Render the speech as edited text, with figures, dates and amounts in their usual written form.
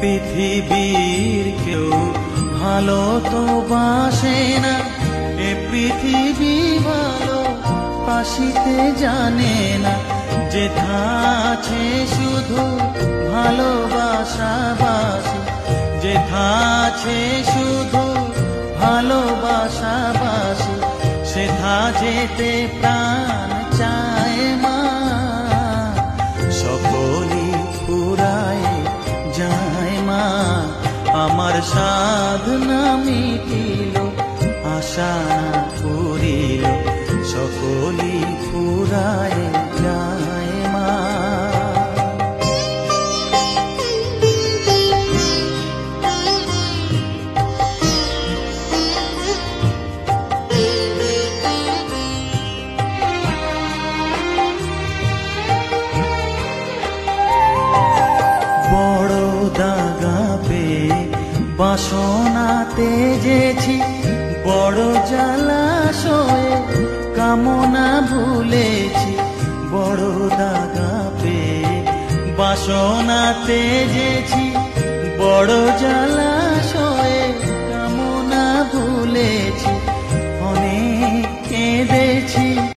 পৃথিবীর কেউ ভালো তো বাসে না, এ পৃথিবী ভালো বাসিতে জানে না। যেথা আছে শুধু ভালোবাসাবাসি, যেথা আছে শুধু ভালোবাসাবাসি, সেথা যেতে প্রাণ চায় মা। সকলই পুরায় যায় মা, আমার সাধনা মিটিল, আশা পুরিল, সকলই পুরায় যায় মা। বড় দাগা পেয়ে বাসনা তেজেছি, বড় জলাশয়ে কামনা ভুলেছি। বড় দাগা পেয়ে বাসনা তেজেছি, বড় জলাশয়ে